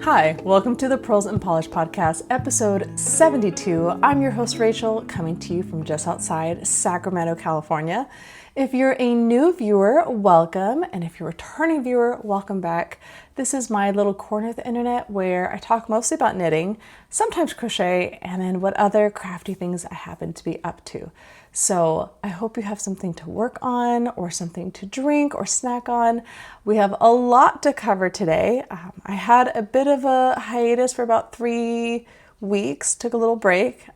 Hi, welcome to the Pearls and Polish Podcast, episode 72. I'm your host, Rachel, coming to you from just outside Sacramento, California. If you're a new viewer, welcome. And if you're a returning viewer, welcome back. This is my little corner of the internet where I talk mostly about knitting, sometimes crochet, and then what other crafty things I happen to be up to. So I hope you have something to work on or something to drink or snack on. We have a lot to cover today. I had a bit of a hiatus for about 3 weeks, took a little break,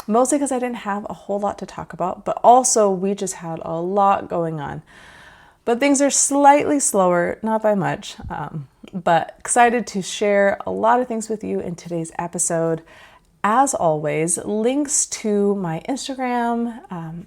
mostly because I didn't have a whole lot to talk about, but also we just had a lot going on. But things are slightly slower, not by much, but excited to share a lot of things with you in today's episode. As always, links to my Instagram,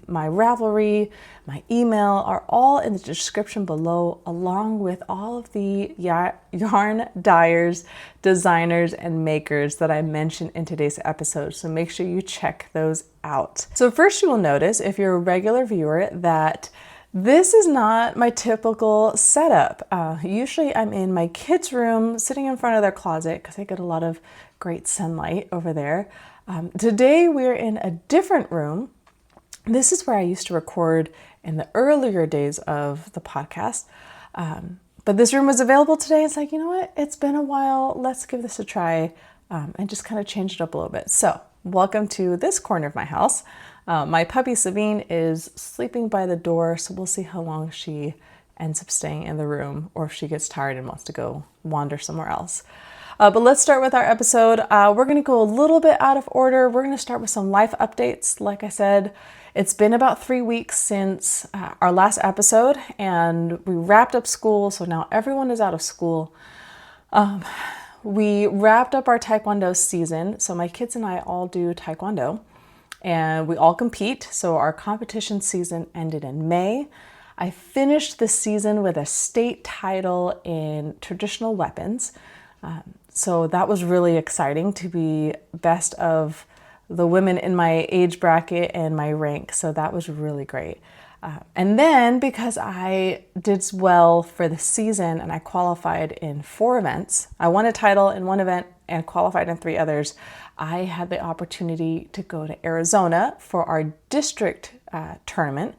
my Ravelry, my email are all in the description below, along with all of the yarn dyers, designers, and makers that I mentioned in today's episode. So make sure you check those out. So first you will notice, if you're a regular viewer, that this is not my typical setup. Usually I'm in my kids' room, sitting in front of their closet because I get a lot of great sunlight over there. Today we're in a different room. This is where I used to record in the earlier days of the podcast. But this room was available today. It's like, you know what? It's been a while. Let's give this a try and just kind of change it up a little bit. So welcome to this corner of my house. My puppy Sabine is sleeping by the door, so we'll see how long she ends up staying in the room or if she gets tired and wants to go wander somewhere else. But let's start with our episode. We're going to go a little bit out of order. We're going to start with some life updates. Like I said, it's been about 3 weeks since our last episode, and we wrapped up school, so now everyone is out of school. We wrapped up our Taekwondo season, so my kids and I all do Taekwondo, and we all compete. So our competition season ended in May. I finished the season with a state title in traditional weapons. So that was really exciting to be best of the women in my age bracket and my rank. So that was really great. And then because I did well for the season and I qualified in 4 events, I won a title in 1 event and qualified in 3 others, I had the opportunity to go to Arizona for our district tournament.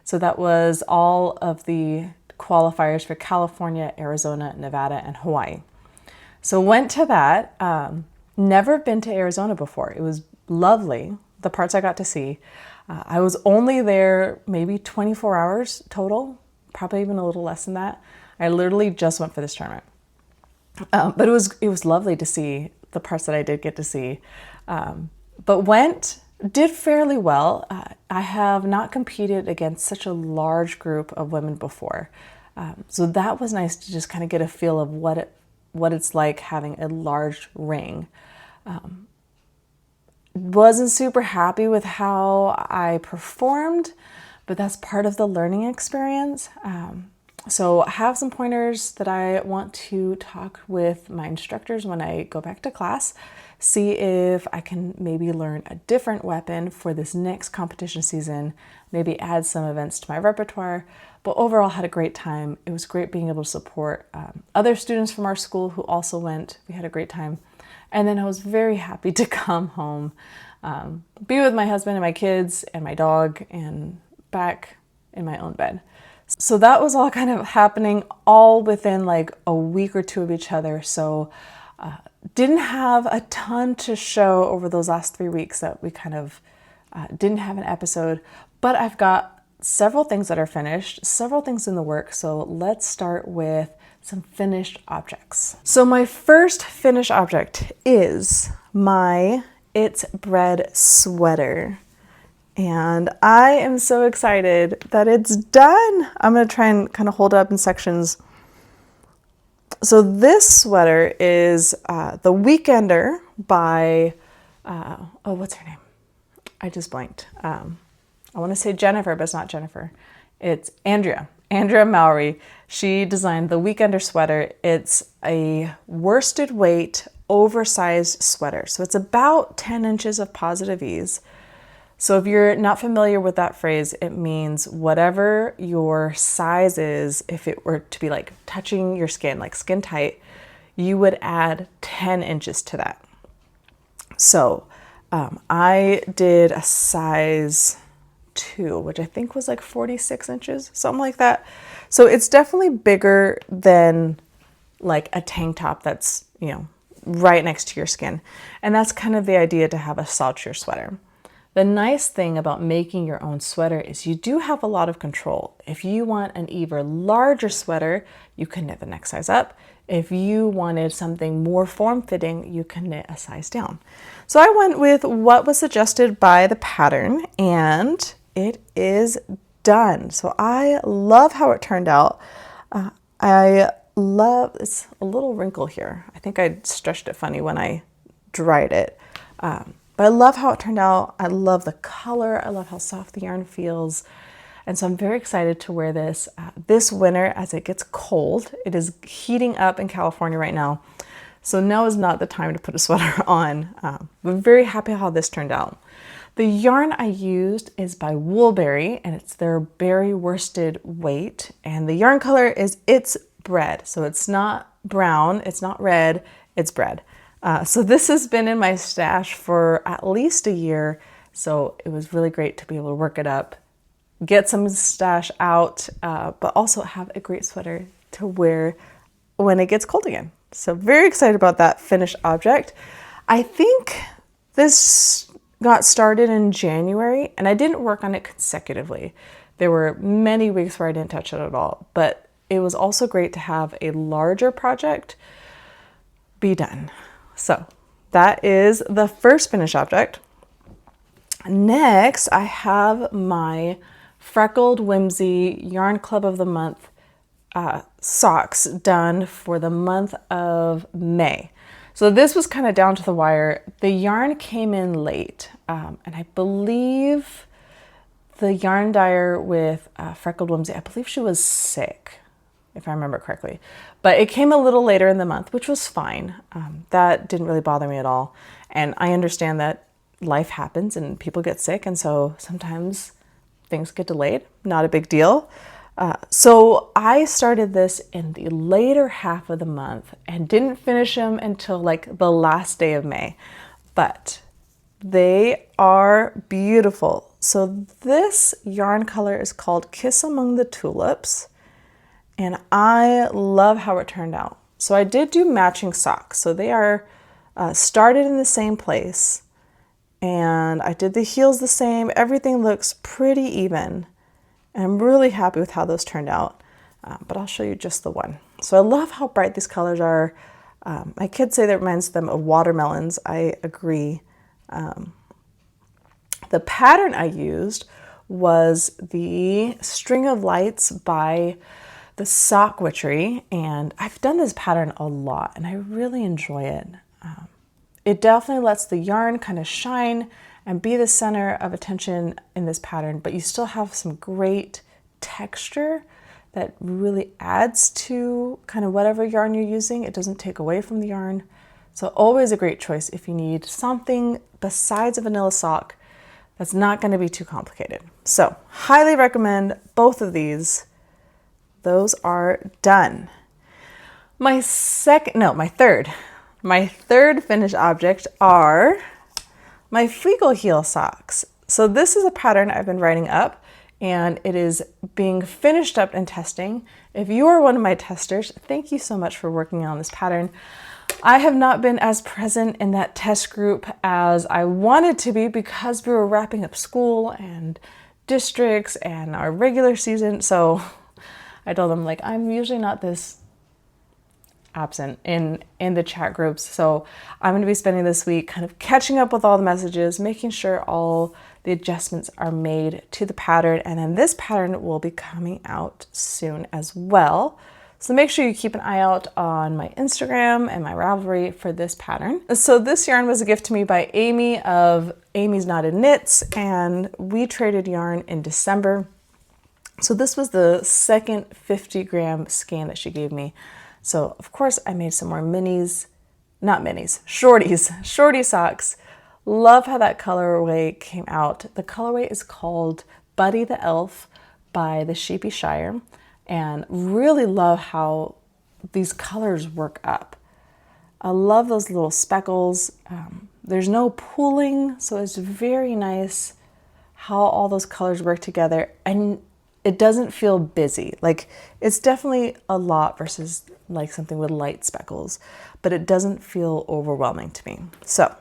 So that was all of the qualifiers for California, Arizona, Nevada, and Hawaii. So went to that, never been to Arizona before. It was lovely, the parts I got to see. I was only there maybe 24 hours total, probably even a little less than that. I literally just went for this tournament. But it was lovely to see the parts that I did get to see. But did fairly well. I have not competed against such a large group of women before. So that was nice to just kind of get a feel of what it's like having a large ring. Wasn't super happy with how I performed, but that's part of the learning experience. So I have some pointers that I want to talk with my instructors when I go back to class, see if I can maybe learn a different weapon for this next competition season, maybe add some events to my repertoire. But overall, had a great time. It was great being able to support other students from our school who also went. We had a great time. And then I was very happy to come home, be with my husband and my kids and my dog, and back in my own bed. So that was all kind of happening all within like a week or 2 of each other. So didn't have a ton to show over those last 3 weeks that we kind of didn't have an episode, but I've got several things that are finished, several things in the works. So let's start with some finished objects. So my first finished object is my It's Bred sweater. And I am so excited that it's done. I'm going to try and kind of hold it up in sections. So this sweater is The Weekender by, what's her name? I just blanked. I want to say Jennifer, but it's not Jennifer. It's Andrea Mowry. She designed the Weekender sweater. It's a worsted weight, oversized sweater. So it's about 10 inches of positive ease. So if you're not familiar with that phrase, it means whatever your size is, if it were to be like touching your skin, like skin tight, you would add 10 inches to that. So I did a size 2, which I think was like 46 inches, something like that. So it's definitely bigger than like a tank top that's, you know, right next to your skin. And that's kind of the idea, to have a sloucher sweater. The nice thing about making your own sweater is you do have a lot of control. If you want an even larger sweater, you can knit the next size up. If you wanted something more form-fitting, you can knit a size down. So I went with what was suggested by the pattern, and it is done. So I love how it turned out. It's a little wrinkle here. I think I stretched it funny when I dried it. But I love how it turned out. I love the color. I love how soft the yarn feels. And so I'm very excited to wear this this winter as it gets cold. It is heating up in California right now. So now is not the time to put a sweater on. I'm very happy how this turned out. The yarn I used is by Woolberry, and it's their berry worsted weight. And the yarn color is It's Bred. So it's not brown, it's not red, it's Bred. So this has been in my stash for at least a year. So it was really great to be able to work it up, get some stash out, but also have a great sweater to wear when it gets cold again. So very excited about that finished object. I think this got started in January, and I didn't work on it consecutively. There were many weeks where I didn't touch it at all, but it was also great to have a larger project be done. So that is the first finished object. Next, I have my Freckled Whimsy Yarn Club of the Month socks done for the month of May. So this was kind of down to the wire. The yarn came in late, and I believe the yarn dyer with Freckled Whimsy, I believe she was sick, if I remember correctly. But it came a little later in the month, which was fine. That didn't really bother me at all. And I understand that life happens and people get sick, and so sometimes things get delayed. Not a big deal. So I started this in the later half of the month and didn't finish them until like the last day of May. But they are beautiful. So this yarn color is called Kiss Among the Tulips. And I love how it turned out. So I did do matching socks. So they are started in the same place. And I did the heels the same. Everything looks pretty even. And I'm really happy with how those turned out. But I'll show you just the one. So I love how bright these colors are. My kids say that reminds them of watermelons. I agree. The pattern I used was the String of Lights by the Sock Witchery, and I've done this pattern a lot and I really enjoy it. It definitely lets the yarn kind of shine and be the center of attention in this pattern, but you still have some great texture that really adds to kind of whatever yarn you're using. It doesn't take away from the yarn. So always a great choice if you need something besides a vanilla sock that's not going to be too complicated. So highly recommend both of these. Those are done. My third finished object are my Fleegle Heel socks. So this is a pattern I've been writing up, and it is being finished up and testing. If you are one of my testers, thank you so much for working on this pattern. I have not been as present in that test group as I wanted to be because we were wrapping up school and districts and our regular season. So I told them, like, I'm usually not this absent in the chat groups. So I'm going to be spending this week kind of catching up with all the messages, making sure all the adjustments are made to the pattern. And then this pattern will be coming out soon as well. So make sure you keep an eye out on my Instagram and my Ravelry for this pattern. So this yarn was a gift to me by Amy of Amy's Knotted Knits, and we traded yarn in December. So this was the second 50-gram skein that she gave me. So of course I made some more shorty socks. Love how that colorway came out. The colorway is called Buddy the Elf by the Sheepyshire, and really love how these colors work up. I love those little speckles. There's no pooling, so it's very nice how all those colors work together, and it doesn't feel busy. Like, it's definitely a lot versus like something with light speckles, but it doesn't feel overwhelming to me. So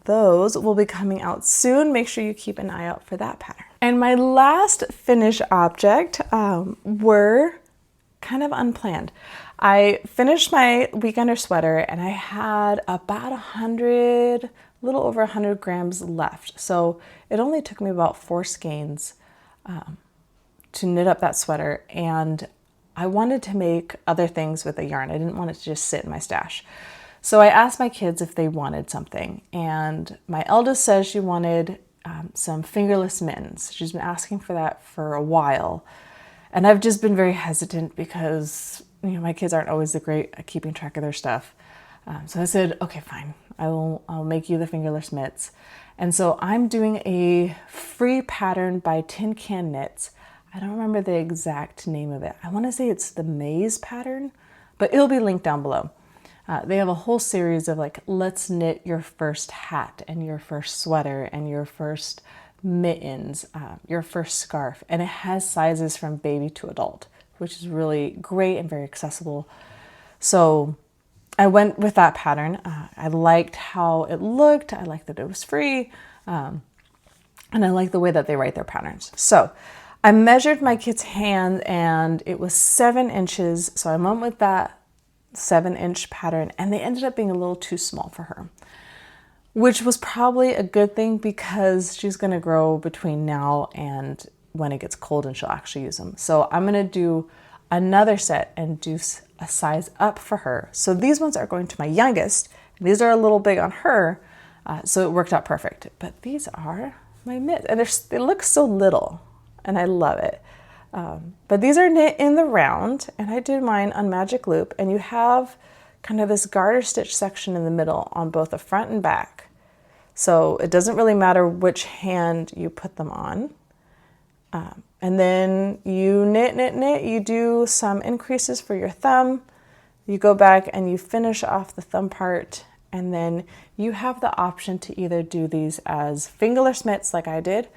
those will be coming out soon. Make sure you keep an eye out for that pattern. And my last finished object were kind of unplanned. I finished my weekender sweater and I had about 100, a little over 100 grams left. So it only took me about 4 skeins to knit up that sweater, and I wanted to make other things with the yarn. I didn't want it to just sit in my stash. So I asked my kids if they wanted something, and my eldest says she wanted some fingerless mittens. She's been asking for that for a while, and I've just been very hesitant because my kids aren't always great at keeping track of their stuff. So I said, okay, fine, I'll make you the fingerless mitts. And so I'm doing a free pattern by Tincan Knits. I don't remember the exact name of it. I want to say it's the Maize pattern, but it'll be linked down below. They have a whole series of like, let's knit your first hat and your first sweater and your first mittens, your first scarf. And it has sizes from baby to adult, which is really great and very accessible. So I went with that pattern. I liked how it looked. I liked that it was free. And I like the way that they write their patterns. So I measured my kid's hand and it was 7 inches. So I went with that 7-inch pattern, and they ended up being a little too small for her, which was probably a good thing because she's going to grow between now and when it gets cold and she'll actually use them. So I'm going to do another set and do a size up for her. So these ones are going to my youngest. These are a little big on her, so it worked out perfect. But these are my mitts, and they look so little, and I love it. But these are knit in the round, and I did mine on magic loop, and you have kind of this garter stitch section in the middle on both the front and back. So it doesn't really matter which hand you put them on. And then you knit, you do some increases for your thumb, you go back and you finish off the thumb part, and then you have the option to either do these as fingerless mitts like I did,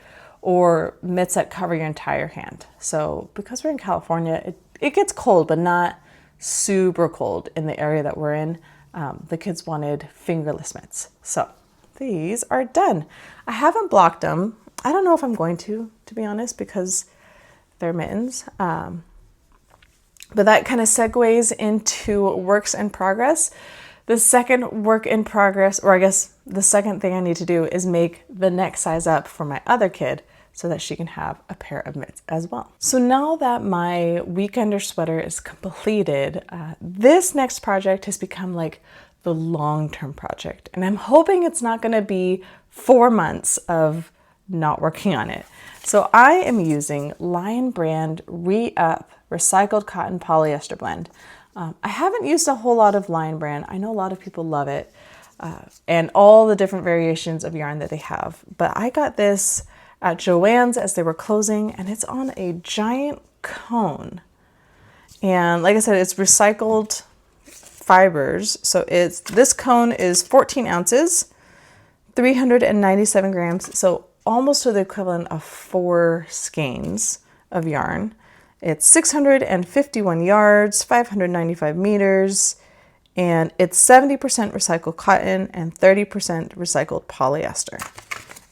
or mitts that cover your entire hand. So because we're in California, it gets cold, but not super cold in the area that we're in. The kids wanted fingerless mitts. So these are done. I haven't blocked them. I don't know if I'm going to be honest, because they're mittens. But that kind of segues into works in progress. The second work in progress, or I guess the second thing I need to do, is make the next size up for my other kid so that she can have a pair of mitts as well. So now that my weekender sweater is completed, this next project has become like the long-term project. And I'm hoping it's not gonna be 4 months of not working on it. So I am using Lion Brand Re-Up Recycled Cotton Polyester Blend. I haven't used a whole lot of Lion Brand. I know a lot of people love it, and all the different variations of yarn that they have. But I got this at Joann's as they were closing, and it's on a giant cone. And like I said, it's recycled fibers. So this cone is 14 ounces, 397 grams. So almost to the equivalent of 4 skeins of yarn. It's 651 yards, 595 meters, and it's 70% recycled cotton and 30% recycled polyester.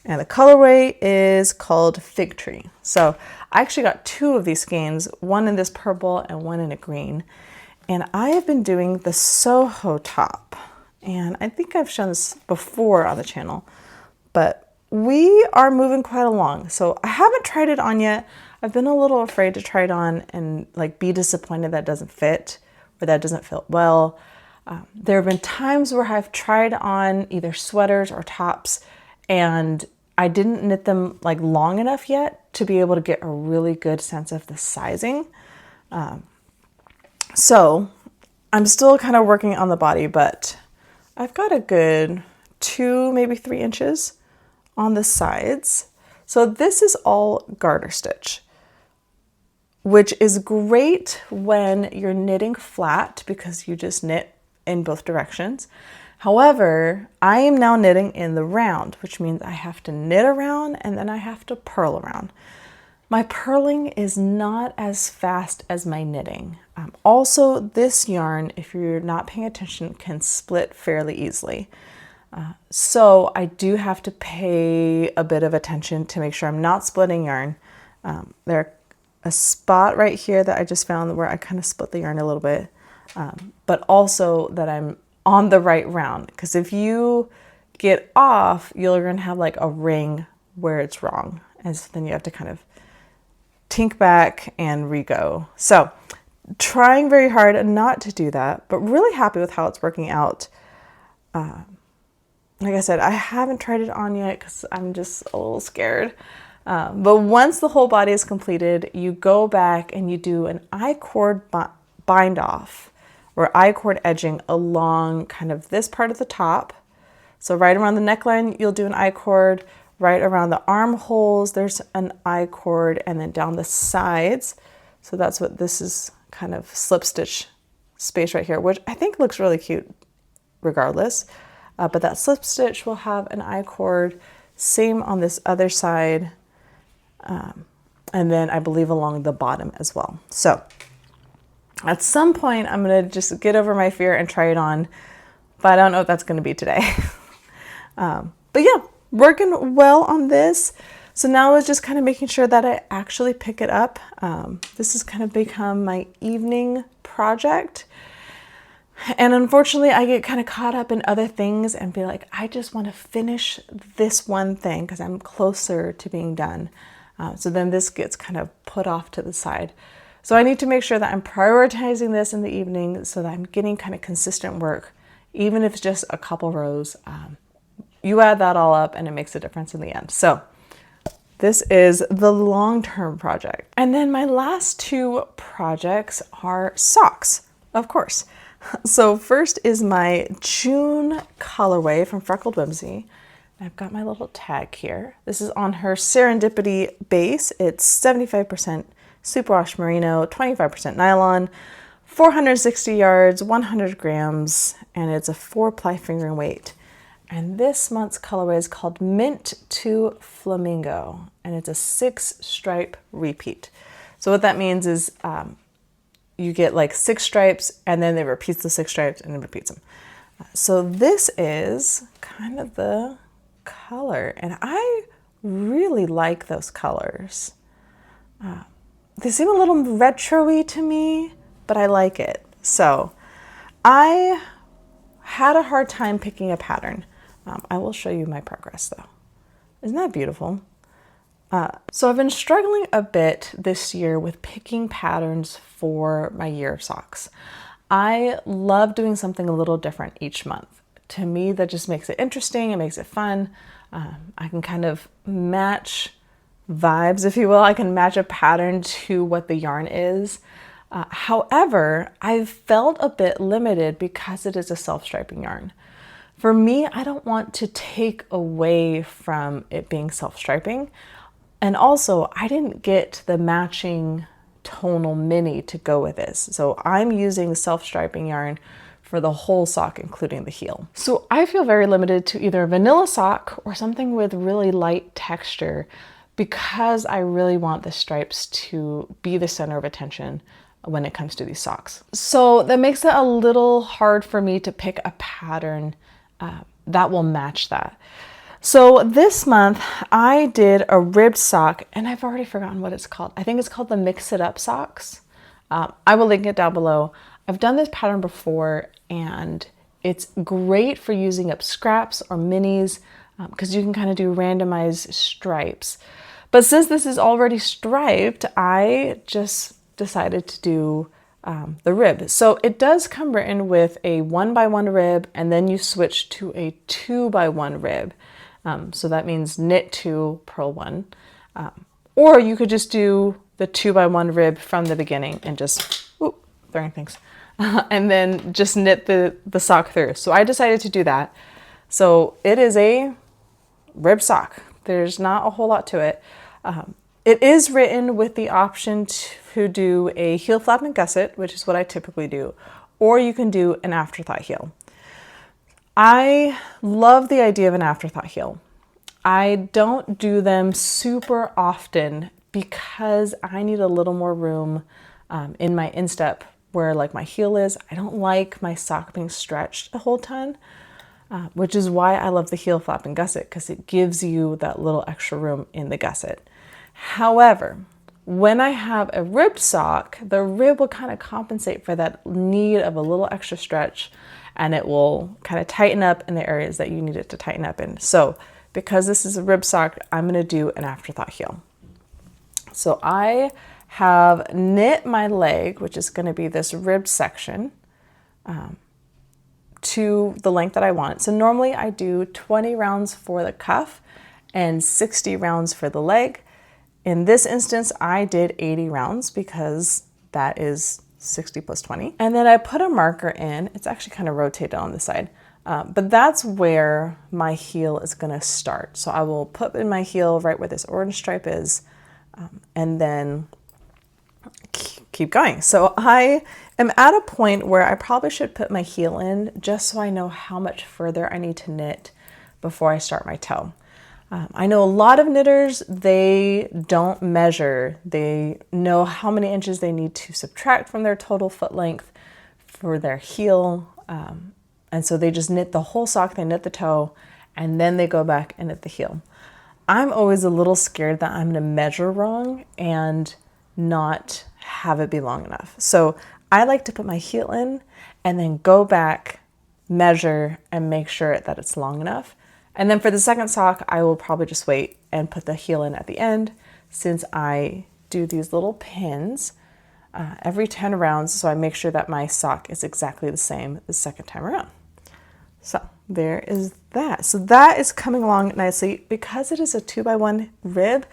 And the colorway is called Fig Tree. So I actually got 2 of these skeins, one in this purple and one in a green. And I have been doing the Soho top. And I think I've shown this before on the channel, but we are moving quite along. So I haven't tried it on yet. I've been a little afraid to try it on and like be disappointed that it doesn't fit or that it doesn't fit well. There have been times where I've tried on either sweaters or tops and I didn't knit them like long enough yet to be able to get a really good sense of the sizing. So I'm still kind of working on the body, but I've got a good 2, maybe 3 inches on the sides. So this is all garter stitch, which is great when you're knitting flat because you just knit in both directions. However, I am now knitting in the round, which means I have to knit around and then I have to purl around. My purling is not as fast as my knitting. Also, this yarn, if you're not paying attention, can split fairly easily. So I do have to pay a bit of attention to make sure I'm not splitting yarn. There's a spot right here that I just found where I kind of split the yarn a little bit, but also that I'm on the right round, because if you get off, you're going to have like a ring where it's wrong, and so then you have to kind of tink back and re-go. So trying very hard not to do that, but really happy with how it's working out. Like I said, I haven't tried it on yet because I'm just a little scared. But once the whole body is completed, you go back and you do an I-cord bind off, or I-cord edging along kind of this part of the top. So right around the neckline, you'll do an I-cord. Right around the armholes, there's an I-cord, and then down the sides. So that's what this is, kind of slip stitch space right here, which I think looks really cute regardless. But that slip stitch will have an I-cord, same on this other side. And then I believe along the bottom as well. So at some point, I'm going to just get over my fear and try it on, but I don't know if that's going to be today. But yeah, working well on this. So now it's just kind of making sure that I actually pick it up. This has kind of become my evening project. And unfortunately, I get kind of caught up in other things and be like, I just want to finish this one thing because I'm closer to being done. So then this gets kind of put off to the side. So I need to make sure that I'm prioritizing this in the evening so that I'm getting kind of consistent work, even if it's just a couple rows. You add that all up and it makes a difference in the end. So this is the long-term project. And then my last two projects are socks, of course. So first is my June colorway from Freckled Whimsy. I've got my little tag here. This is on her Serendipity base. It's 75% superwash merino, 25% nylon, 460 yards, 100 grams, and it's a 4-ply fingering weight. And this month's colorway is called Mint to Flamingo, and it's a 6-stripe repeat. So what that means is you get like 6 stripes, and then it repeats the 6 stripes, and it repeats them. So this is kind of the color, and I really like those colors. They seem a little retro-y to me, but I like it. So I had a hard time picking a pattern. I will show you my progress though. Isn't that beautiful? So I've been struggling a bit this year with picking patterns for my year of socks. I love doing something a little different each month. To me, that just makes it interesting. It makes it fun. I can kind of match vibes, if you will. I can match a pattern to what the yarn is. However, I've felt a bit limited because it is a self-striping yarn. For me, I don't want to take away from it being self-striping. And also, I didn't get the matching tonal mini to go with this. So I'm using self-striping yarn for the whole sock, including the heel. So I feel very limited to either a vanilla sock or something with really light texture because I really want the stripes to be the center of attention when it comes to these socks. So that makes it a little hard for me to pick a pattern that will match that. So this month I did a ribbed sock, and I've already forgotten what it's called. I think it's called the Mix It Up socks. I will link it down below. I've done this pattern before, and it's great for using up scraps or minis because you can kind of do randomized stripes. But since this is already striped, I just decided to do the rib. So it does come written with a 1x1 rib, and then you switch to a 2x1 rib. So that means knit 2, purl 1. Or you could just do the 2x1 rib from the beginning and just, throwing things, and then just knit the sock through. So I decided to do that. So it is a rib sock. There's not a whole lot to it. It is written with the option to do a heel flap and gusset, which is what I typically do, or you can do an afterthought heel. I love the idea of an afterthought heel. I don't do them super often because I need a little more room in my instep where like my heel is. I don't like my sock being stretched a whole ton, which is why I love the heel flap and gusset, because it gives you that little extra room in the gusset. However, when I have a ribbed sock, the rib will kind of compensate for that need of a little extra stretch, and it will kind of tighten up in the areas that you need it to tighten up in. So because this is a rib sock, I'm going to do an afterthought heel. So I have knit my leg, which is going to be this ribbed section, to the length that I want. So normally I do 20 rounds for the cuff and 60 rounds for the leg. In this instance, I did 80 rounds because that is 60 plus 20. And then I put a marker in. It's actually kind of rotated on the side. But that's where my heel is going to start. So I will put in my heel right where this orange stripe is, and then keep going. So I am at a point where I probably should put my heel in just so I know how much further I need to knit before I start my toe. I know a lot of knitters, they don't measure. They know how many inches they need to subtract from their total foot length for their heel. And so they just knit the whole sock, they knit the toe, and then they go back and knit the heel. I'm always a little scared that I'm going to measure wrong and not have it be long enough. So I like to put my heel in and then go back, measure, and make sure that it's long enough. And then for the second sock, I will probably just wait and put the heel in at the end, since I do these little pins every 10 rounds. So I make sure that my sock is exactly the same the second time around. So there is that. So that is coming along nicely. Because it is a 2x1 rib,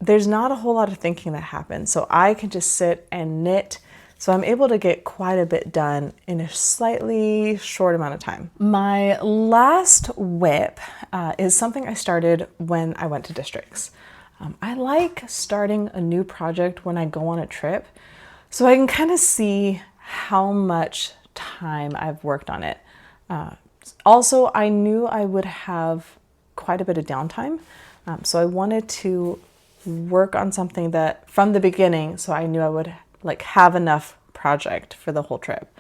there's not a whole lot of thinking that happens. So I can just sit and knit. So I'm able to get quite a bit done in a slightly short amount of time. My last whip is something I started when I went to districts. I like starting a new project when I go on a trip, so I can kind of see how much time I've worked on it. Also, I knew I would have quite a bit of downtime, so I wanted to work on something that from the beginning, so I knew I would like have enough project for the whole trip.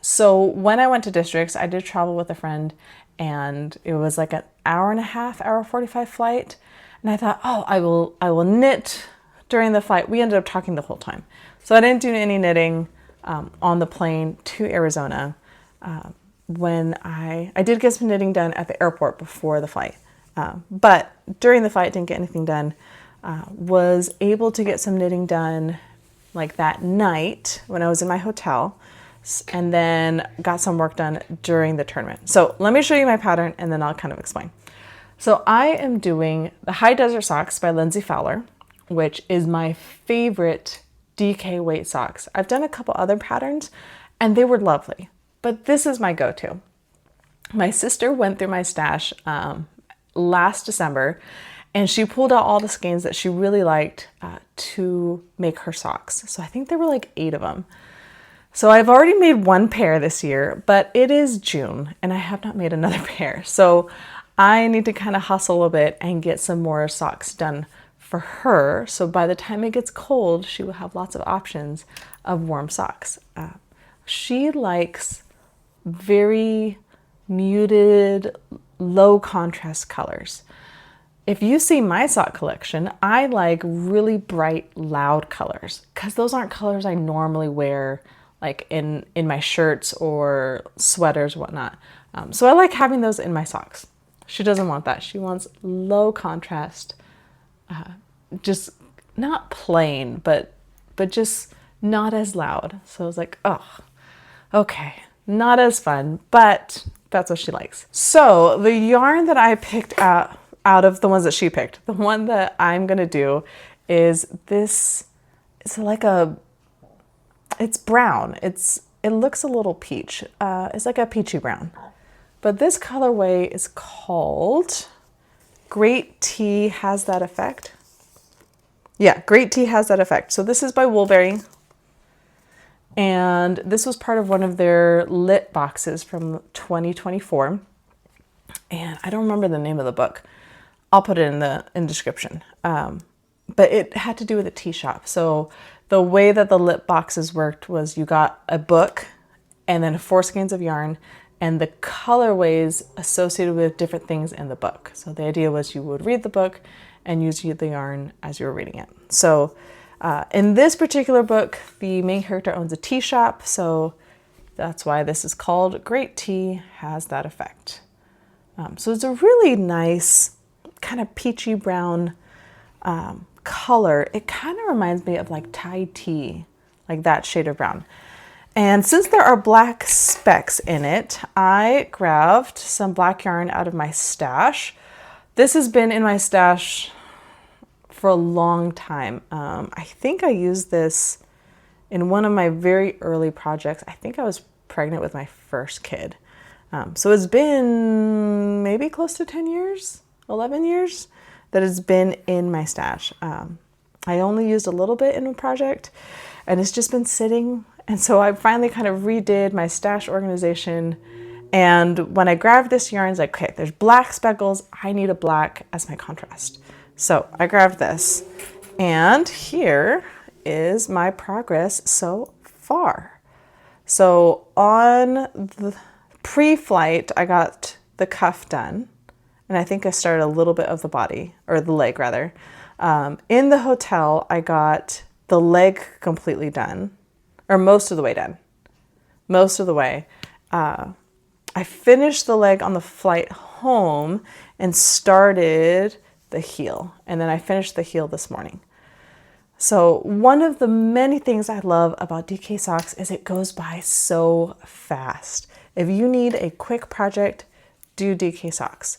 So when I went to districts, I did travel with a friend, and it was like an hour and a half, hour 45 flight. And I thought, oh, I will knit during the flight. We ended up talking the whole time. So I didn't do any knitting on the plane to Arizona. When I did get some knitting done at the airport before the flight. But during the flight, didn't get anything done. Was able to get some knitting done like that night when I was in my hotel, and then got some work done during the tournament. So let me show you my pattern and then I'll kind of explain. So I am doing the High Desert Socks by Lindsay Fowler, which is my favorite DK weight socks. I've done a couple other patterns and they were lovely, but this is my go-to. My sister went through my stash last December, and she pulled out all the skeins that she really liked to make her socks. So I think there were like 8 of them. So I've already made 1 pair this year, but it is June and I have not made another pair. So I need to kind of hustle a bit and get some more socks done for her. So by the time it gets cold, she will have lots of options of warm socks. She likes very muted, low contrast colors. If you see my sock collection, I like really bright, loud colors because those aren't colors I normally wear like in my shirts or sweaters or whatnot. So I like having those in my socks. She doesn't want that. She wants low contrast, just not plain, but just not as loud. So I was like, oh, okay, not as fun, but that's what she likes. So the yarn that I picked out of the ones that she picked, the one that I'm gonna do is this. It's like it's brown. It looks a little peach. It's like a peachy brown. But this colorway is called Great Tea Has That Effect. Yeah, Great Tea Has That Effect. So this is by Woolberry. And this was part of one of their lit boxes from 2024. And I don't remember the name of the book. I'll put it in the description. But it had to do with a tea shop. So the way that the lit boxes worked was you got a book and then 4 skeins of yarn and the colorways associated with different things in the book. So the idea was you would read the book and use the yarn as you were reading it. So in this particular book, the main character owns a tea shop. So that's why this is called Great Tea Has That Effect. So it's a really nice kind of peachy brown color. It kind of reminds me of like Thai tea, like that shade of brown. And since there are black specks in it, I grabbed some black yarn out of my stash. This has been in my stash for a long time. I think I used this in one of my very early projects. I think I was pregnant with my first kid. So it's been maybe close to 10 years, 11 years that it's been in my stash. I only used a little bit in a project and it's just been sitting. And so I finally kind of redid my stash organization. And when I grabbed this yarn, it's like, okay, there's black speckles. I need a black as my contrast. So I grabbed this. And here is my progress so far. So on the pre-flight, I got the cuff done. And I think I started a little bit of the body, or the leg rather. In the hotel, I got the leg completely done. Or most of the way done. Most of the way. I finished the leg on the flight home and started the heel. And then I finished the heel this morning. So one of the many things I love about DK Socks is it goes by so fast. If you need a quick project, do DK Socks.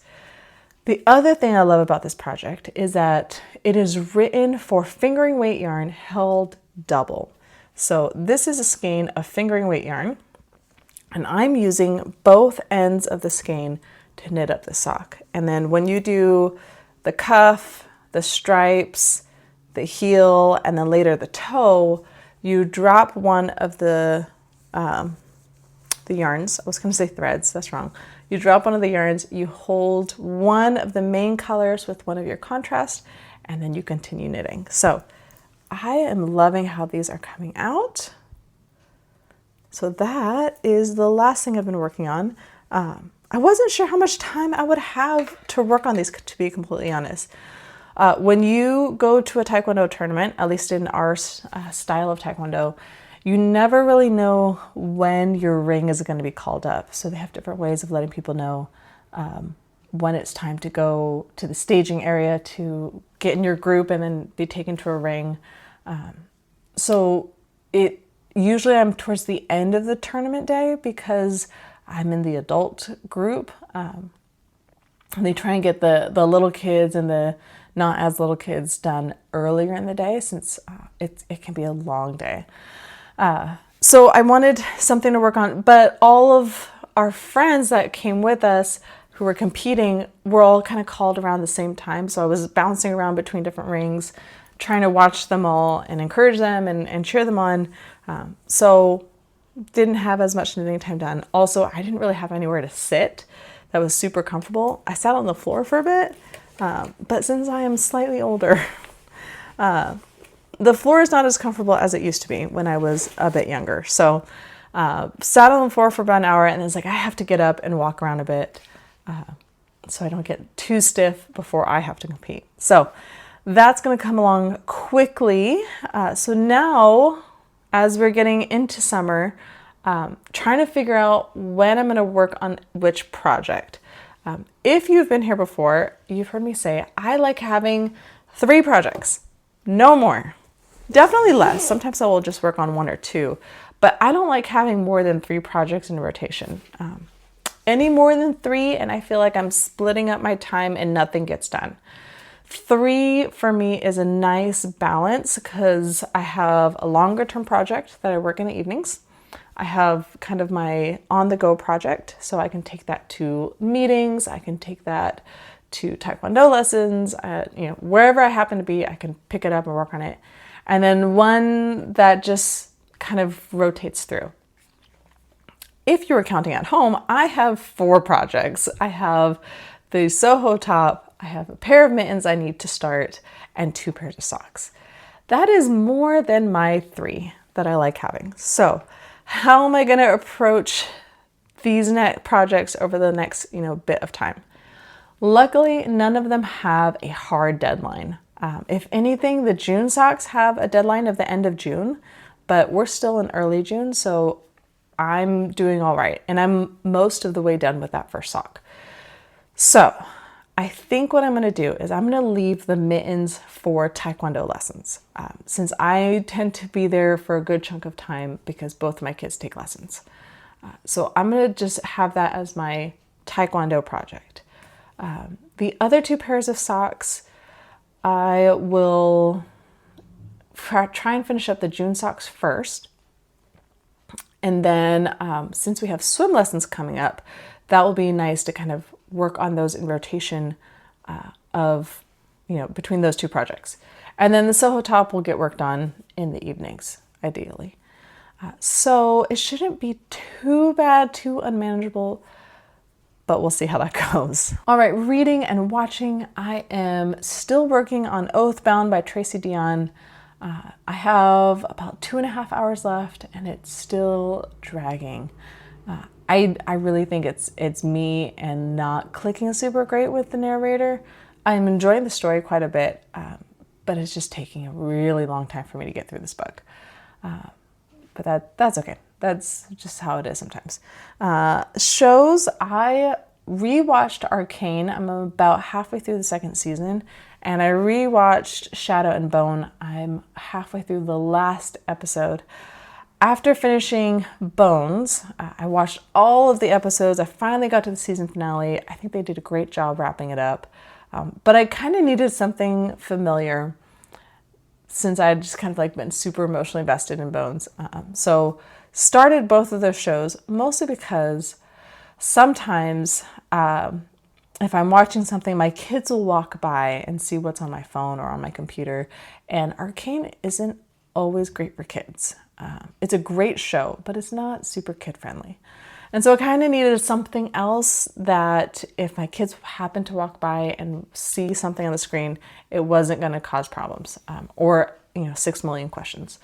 The other thing I love about this project is that it is written for fingering weight yarn held double. So this is a skein of fingering weight yarn, and I'm using both ends of the skein to knit up the sock. And then when you do the cuff, the stripes, the heel, and then later the toe, you drop one of the yarns. I was going to say threads, that's wrong. You drop one of the yarns, you hold one of the main colors with one of your contrast, and then you continue knitting. So I am loving how these are coming out. So that is the last thing I've been working on. I wasn't sure how much time I would have to work on these, to be completely honest. When you go to a Taekwondo tournament, at least in our style of Taekwondo, you never really know when your ring is going to be called up. So they have different ways of letting people know when it's time to go to the staging area to get in your group and then be taken to a ring. So usually I'm towards the end of the tournament day because I'm in the adult group. And they try and get the little kids and the not as little kids done earlier in the day since it can be a long day. So I wanted something to work on, but all of our friends that came with us who were competing were all kind of called around the same time. So I was bouncing around between different rings, trying to watch them all and encourage them and cheer them on. So didn't have as much knitting time done. Also, I didn't really have anywhere to sit that was super comfortable. I sat on the floor for a bit, but since I am slightly older, the floor is not as comfortable as it used to be when I was a bit younger. So sat on the floor for about an hour and it's like I have to get up and walk around a bit so I don't get too stiff before I have to compete. So that's going to come along quickly. So now, as we're getting into summer, trying to figure out when I'm going to work on which project. If you've been here before, you've heard me say I like having 3 projects, no more. Definitely less. Sometimes I will just work on 1 or 2, but I don't like having more than 3 projects in rotation. Any more than 3 and I feel like I'm splitting up my time and nothing gets done. 3 for me is a nice balance because I have a longer term project that I work in the evenings. I have kind of my on-the-go project, so I can take that to meetings, I can take that to Taekwondo lessons, wherever I happen to be, I can pick it up and work on it. And then one that just kind of rotates through. If you were counting at home, I have 4 projects. I have the Soho top, I have a pair of mittens I need to start, and 2 pairs of socks. That is more than my 3 that I like having. So how am I going to approach these projects over the next, bit of time? Luckily, none of them have a hard deadline. If anything, the June socks have a deadline of the end of June, but we're still in early June, so I'm doing all right. And I'm most of the way done with that first sock. So I think what I'm going to do is I'm going to leave the mittens for Taekwondo lessons, since I tend to be there for a good chunk of time because both of my kids take lessons. So I'm going to just have that as my Taekwondo project. The other 2 pairs of socks, I will try and finish up the June socks first. And then since we have swim lessons coming up, that will be nice to kind of work on those in rotation between those 2 projects. And then the Soho top will get worked on in the evenings, ideally. So it shouldn't be too bad, too unmanageable, but we'll see how that goes. All right, reading and watching. I am still working on Oathbound by Tracy Deonn. I have about 2.5 hours left and it's still dragging. I really think it's me and not clicking super great with the narrator. I'm enjoying the story quite a bit, but it's just taking a really long time for me to get through this book. But that's okay. That's just how it is sometimes. Shows, I rewatched Arcane. I'm about halfway through the 2nd season, and I rewatched Shadow and Bone. I'm halfway through the last episode. After finishing Bones, I watched all of the episodes. I finally got to the season finale. I think they did a great job wrapping it up. But I kind of needed something familiar since I had just kind of been super emotionally invested in Bones. So started both of those shows, mostly because sometimes if I'm watching something, my kids will walk by and see what's on my phone or on my computer, and Arcane isn't always great for kids. It's a great show, but it's not super kid-friendly. And so I kind of needed something else that if my kids happen to walk by and see something on the screen, it wasn't going to cause problems or 6 million questions.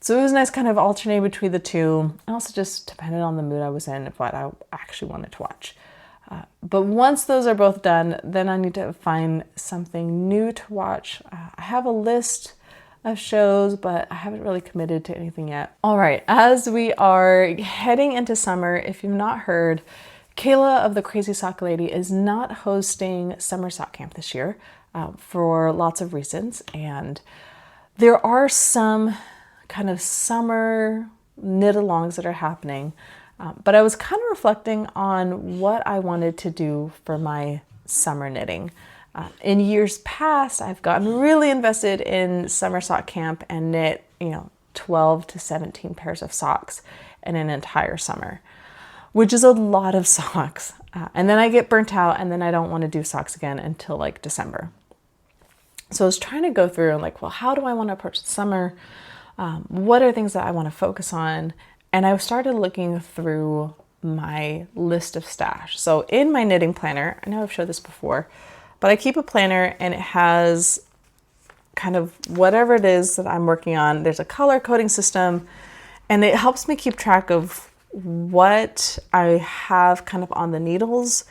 So it was nice kind of alternating between the 2. And also just depended on the mood I was in, what I actually wanted to watch. But once those are both done, then I need to find something new to watch. I have a list of shows, but I haven't really committed to anything yet. All right, as we are heading into summer, if you've not heard, Kayla of the Crazy Sock Lady is not hosting Summer Sock Camp this year for lots of reasons. And there are some kind of summer knit-alongs that are happening. But I was kind of reflecting on what I wanted to do for my summer knitting. In years past, I've gotten really invested in summer sock camp and knit, 12 to 17 pairs of socks in an entire summer, which is a lot of socks. And then I get burnt out and then I don't want to do socks again until December. So I was trying to go through and how do I want to approach the summer? What are things that I want to focus on? And I started looking through my list of stash. So in my knitting planner, I know I've showed this before, but I keep a planner and it has kind of whatever it is that I'm working on. There's a color coding system and it helps me keep track of what I have kind of on the needles,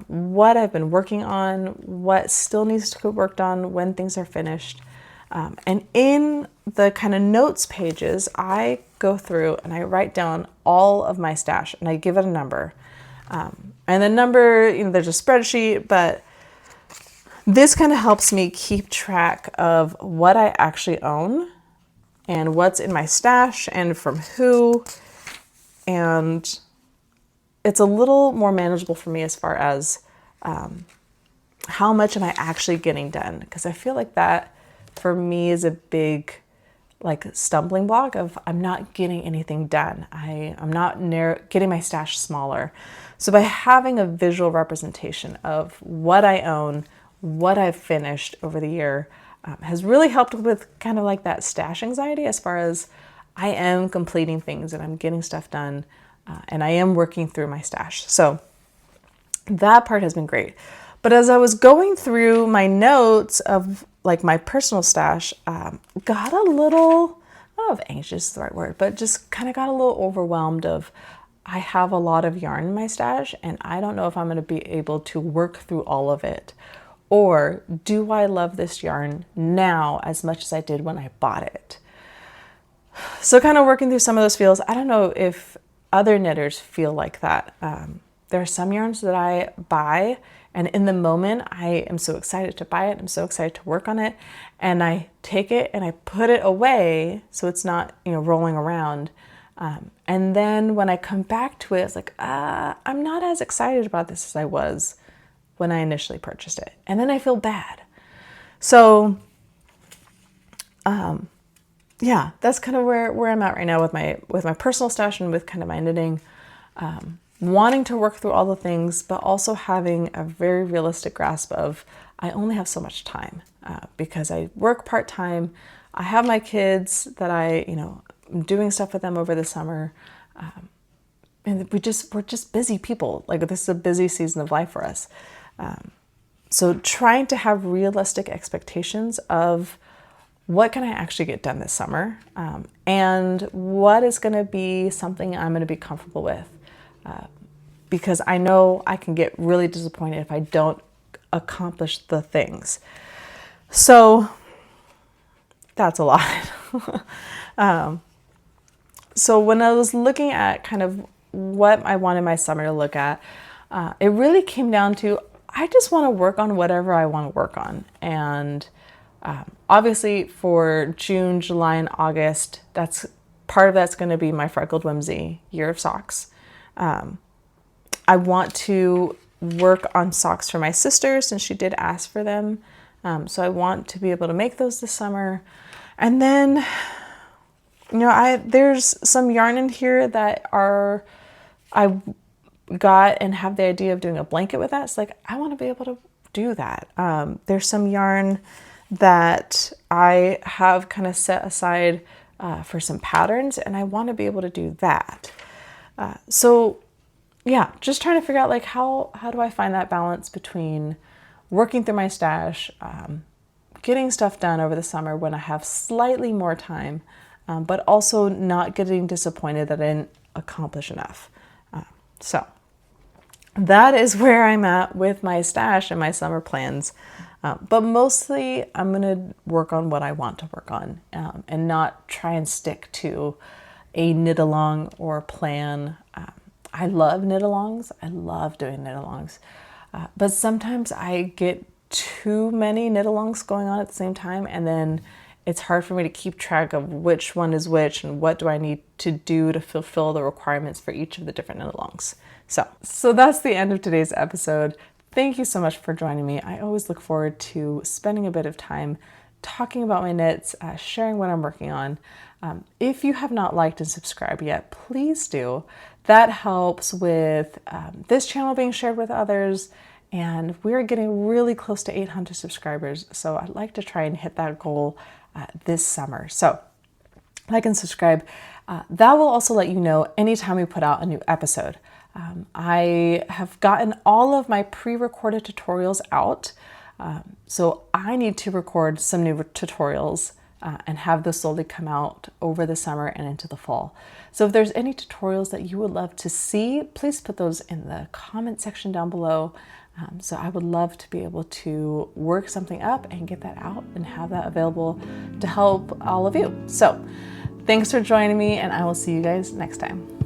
what I've been working on, what still needs to get worked on when things are finished. And in the kind of notes pages, I go through and I write down all of my stash and I give it a number. And the number, there's a spreadsheet, but this kind of helps me keep track of what I actually own and what's in my stash and from who. And it's a little more manageable for me as far as how much am I actually getting done? Because I feel like that for me is a big stumbling block of I'm not getting anything done. I'm not getting my stash smaller. So by having a visual representation of what I own, what I've finished over the year has really helped with kind of that stash anxiety as far as I am completing things and I'm getting stuff done, and I am working through my stash. So that part has been great. But as I was going through my notes of like my personal stash, got a little, I don't know if anxious is the right word, but just kind of got a little overwhelmed of, I have a lot of yarn in my stash and I don't know if I'm going to be able to work through all of it. Or do I love this yarn now as much as I did when I bought it? So kind of working through some of those feels. I don't know if other knitters feel like that. There are some yarns that I buy and in the moment I am so excited to buy it. I'm so excited to work on it. And I take it and I put it away so it's not, rolling around. And then when I come back to it, it's like, I'm not as excited about this as I was when I initially purchased it. And then I feel bad. So, yeah, that's kind of where I'm at right now with my personal stash and with kind of my knitting. Wanting to work through all the things, but also having a very realistic grasp of I only have so much time because I work part-time. I have my kids that I'm doing stuff with them over the summer. And we're just busy people. Like this is a busy season of life for us. So trying to have realistic expectations of what can I actually get done this summer, and what is going to be something I'm going to be comfortable with, because I know I can get really disappointed if I don't accomplish the things. So that's a lot. So when I was looking at kind of what I wanted my summer to look at, it really came down to I just want to work on whatever I want to work on. And obviously for June, July, and August, that's going to be my Freckled Whimsy year of socks. I want to work on socks for my sister since she did ask for them. So I want to be able to make those this summer. And then, there's some yarn in here that I got and have the idea of doing a blanket with that. It's like, I want to be able to do that. There's some yarn that I have kind of set aside for some patterns, and I want to be able to do that. So yeah, just trying to figure out like how do I find that balance between working through my stash, getting stuff done over the summer when I have slightly more time, but also not getting disappointed that I didn't accomplish enough. So that is where I'm at with my stash and my summer plans. But mostly I'm going to work on what I want to work on, and not try and stick to a knit along or plan. I love knit alongs. I love doing knit alongs. But sometimes I get too many knit alongs going on at the same time, and then it's hard for me to keep track of which one is which and what do I need to do to fulfill the requirements for each of the different knit alongs. So that's the end of today's episode. Thank you so much for joining me. I always look forward to spending a bit of time talking about my knits, sharing what I'm working on. If you have not liked and subscribed yet, please do. That helps with this channel being shared with others, and we're getting really close to 800 subscribers, so I'd like to try and hit that goal this summer. So like and subscribe. That will also let you know anytime we put out a new episode. I have gotten all of my pre-recorded tutorials out, so I need to record some new tutorials and have those slowly come out over the summer and into the fall. So if there's any tutorials that you would love to see, please put those in the comment section down below. So I would love to be able to work something up and get that out and have that available to help all of you. So thanks for joining me, and I will see you guys next time.